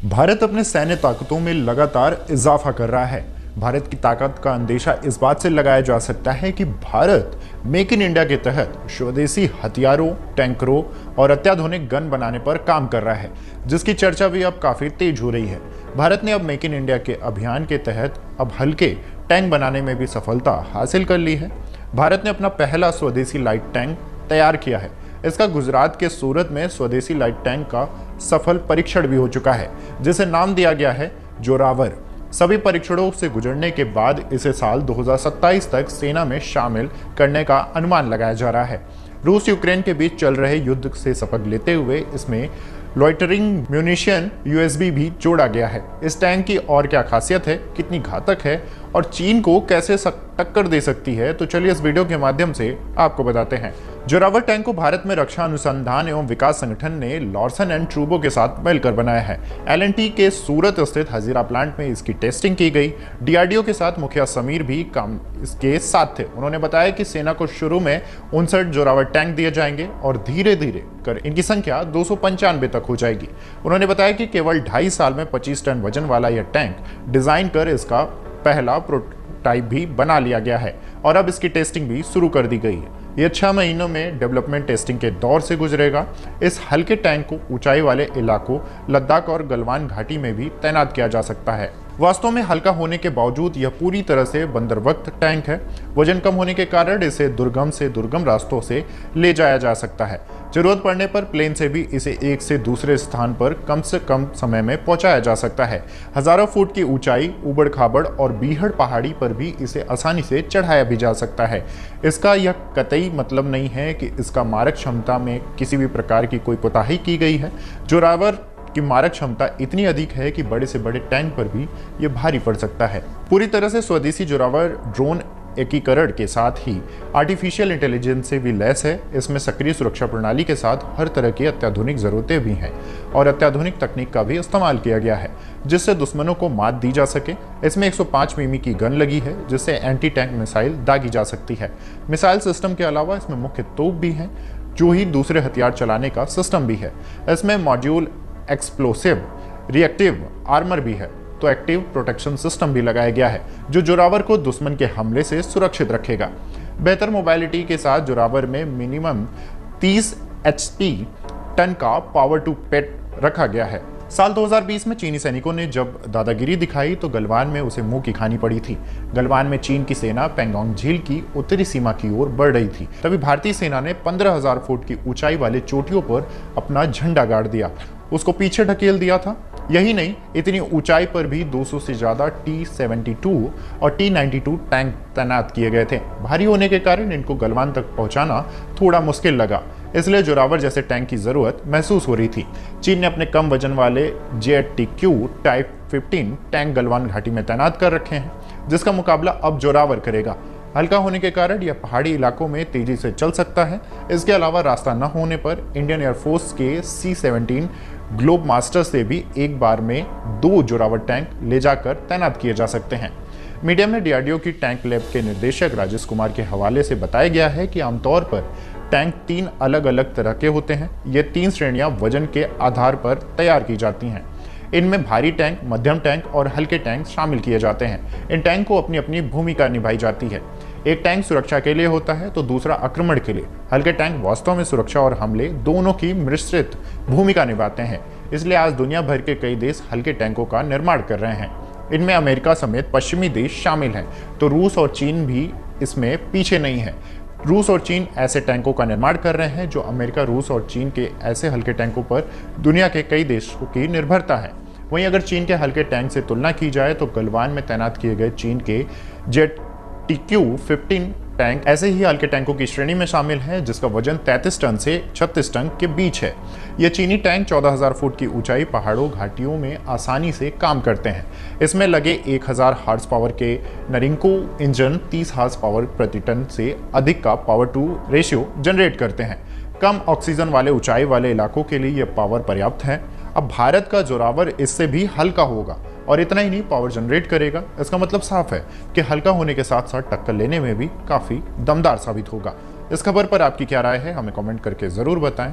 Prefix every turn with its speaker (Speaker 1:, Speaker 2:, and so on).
Speaker 1: भारत अपने सैन्य ताकतों में लगातार इजाफा कर रहा है। भारत की ताकत का अंदेशा इस बात से लगाया जा सकता है कि भारत मेक इन इंडिया के तहत स्वदेशी हथियारों, टैंकरों और अत्याधुनिक गन बनाने पर काम कर रहा है, जिसकी चर्चा भी अब काफी तेज हो रही है। भारत ने अब मेक इन इंडिया के अभियान के तहत अब हल्के टैंक बनाने में भी सफलता हासिल कर ली है। भारत ने अपना पहला स्वदेशी लाइट टैंक तैयार किया है। इसका गुजरात के सूरत में स्वदेशी लाइट टैंक का सफल परीक्षण भी हो चुका है, जिसे नाम दिया गया है जोरावर। सभी परीक्षणों से गुजरने के बाद इसे साल 2027 तक सेना में शामिल करने का अनुमान लगाया जा रहा है। रूस यूक्रेन के बीच चल रहे युद्ध से सबक लेते हुए इसमें लॉइटरिंग म्यूनिशन यूएसबी भी जोड़ा गया है। इस टैंक की और क्या खासियत है, कितनी घातक है और चीन को कैसे टक्कर दे सकती है, तो चलिए इस वीडियो के माध्यम से आपको बताते हैं। जोरावर टैंक को भारत में रक्षा अनुसंधान एवं विकास संगठन ने लॉर्सन एंड ट्रूबो के साथ मिलकर बनाया है। एलएनटी के सूरत स्थित हजीरा प्लांट में इसकी टेस्टिंग की गई। डीआरडीओ के साथ मुखिया समीर भी काम इसके साथ थे। उन्होंने बताया कि सेना को शुरू में 59 जोरावर टैंक दिए जाएंगे और धीरे धीरे कर इनकी संख्या 295 तक हो जाएगी। उन्होंने बताया कि केवल 2.5 साल में 25 टन वजन वाला यह टैंक डिजाइन कर इसका पहला प्रोटोटाइप भी बना लिया गया है और अब इसकी टेस्टिंग भी शुरू कर दी गई है। यह 6 महीनों में डेवलपमेंट टेस्टिंग के दौर से गुजरेगा। इस हल्के टैंक को ऊंचाई वाले इलाकों लद्दाख और गलवान घाटी में भी तैनात किया जा सकता है। वास्तव में हल्का होने के बावजूद यह पूरी तरह से बंदरवक्त टैंक है। वजन कम होने के कारण इसे दुर्गम से दुर्गम रास्तों से ले जाया जा सकता है। जरूरत पड़ने पर प्लेन से भी इसे एक से दूसरे स्थान पर कम से कम समय में पहुंचाया जा सकता है। हजारों फुट की ऊंचाई, उबड़ खाबड़ और बीहड़ पहाड़ी पर भी इसे आसानी से चढ़ाया भी जा सकता है। इसका यह कतई मतलब नहीं है कि इसका मारक क्षमता में किसी भी प्रकार की कोई कोताही की गई है। जोरावर की मारक क्षमता इतनी अधिक है कि बड़े से बड़े टैंक पर भी ये भारी पड़ सकता है। पूरी तरह से स्वदेशी जोरावर ड्रोन एकीकरण के साथ ही आर्टिफिशियल इंटेलिजेंस से भी लैस है। इसमें सक्रिय सुरक्षा प्रणाली के साथ हर तरह की अत्याधुनिक ज़रूरतें भी हैं और अत्याधुनिक तकनीक का भी इस्तेमाल किया गया है, जिससे दुश्मनों को मात दी जा सके। इसमें 105 मिमी की गन लगी है, जिससे एंटी टैंक मिसाइल दागी जा सकती है। मिसाइल सिस्टम के अलावा इसमें मुख्य तोप भी हैं, जो ही दूसरे हथियार चलाने का सिस्टम भी है। इसमें मॉड्यूल एक्सप्लोसिव रिएक्टिव आर्मर भी है, तो एक्टिव प्रोटेक्शन सिस्टम भी लगाया गया है, जो जोरावर को दुश्मन के हमले से सुरक्षित रखेगा। बेहतर मोबाइलिटी के साथ जोरावर में मिनिमम 30 HP टन का पावर टू पेट रखा गया है। साल 2020 में चीनी सैनिकों ने जब दादागिरी दिखाई तो गलवान में उसे मुंह की खानी पड़ी थी। गलवान में चीन की सेना पेंगोंग झील की उत्तरी सीमा की ओर बढ़ रही थी। तभी भारतीय सेना ने 15,000 फुट की ऊंचाई वाले चोटियों पर अपना झंडा गाड़ दिया, उसको पीछे ढकेल दिया था। यही नहीं, इतनी ऊंचाई पर भी 200 से ज्यादा T-72 और T-92 टैंक तैनात किए गए थे। भारी होने के कारण इनको गलवान तक पहुंचाना थोड़ा मुश्किल लगा, इसलिए जोरावर जैसे टैंक की जरूरत महसूस हो रही थी। चीन ने अपने कम वजन वाले JTQ टाइप 15 टैंक गलवान घाटी में तैनात कर रखे हैं, जिसका मुकाबला अब जोरावर करेगा। हल्का होने के कारण यह पहाड़ी इलाकों में तेजी से चल सकता है। इसके अलावा रास्ता न होने पर इंडियन एयरफोर्स के C-17 ग्लोब मास्टर से भी एक बार में 2 जोरावर टैंक ले जाकर तैनात किए जा सकते हैं। मीडिया में डीआरडीओ की टैंक लैब के निदेशक राजेश कुमार के हवाले से बताया गया है कि आमतौर पर टैंक 3 अलग अलग तरह के होते हैं। ये 3 श्रेणियां वजन के आधार पर तैयार की जाती हैं। इनमें भारी टैंक, मध्यम टैंक और हल्के टैंक शामिल किए जाते हैं। इन टैंक को अपनी अपनी भूमिका निभाई जाती है। एक टैंक सुरक्षा के लिए होता है तो दूसरा आक्रमण के लिए। हल्के टैंक वास्तव में सुरक्षा और हमले दोनों की मिश्रित भूमिका निभाते हैं। इसलिए आज दुनिया भर के कई देश हल्के टैंकों का निर्माण कर रहे हैं। इनमें अमेरिका समेत पश्चिमी देश शामिल हैं, तो रूस और चीन भी इसमें पीछे नहीं है। रूस और चीन ऐसे टैंकों का निर्माण कर रहे हैं जो अमेरिका, रूस और चीन के ऐसे हल्के टैंकों पर दुनिया के कई देशों की निर्भरता है। वहीं अगर चीन के हल्के टैंक से तुलना की जाए तो गलवान में तैनात किए गए चीन के JTQ-15 टैंक ऐसे ही हल्के टैंकों की श्रेणी में शामिल है, जिसका वजन 33 टन से 36 टन के बीच है। ये चीनी टैंक 14,000 फुट की ऊंचाई पहाड़ों घाटियों में आसानी से काम करते हैं। इसमें लगे 1000 हॉर्स पावर के नरिंको इंजन 30 हॉर्स पावर प्रति टन से अधिक का पावर टू रेशियो जनरेट करते हैं। कम ऑक्सीजन वाले ऊंचाई वाले इलाकों के लिए यह पावर पर्याप्त है। अब भारत का जोरावर इससे भी हल्का होगा और इतना ही नहीं, पावर जनरेट करेगा। इसका मतलब साफ है कि हल्का होने के साथ साथ टक्कर लेने में भी काफी दमदार साबित होगा। इस खबर पर आपकी क्या राय है, हमें कमेंट करके जरूर बताएं।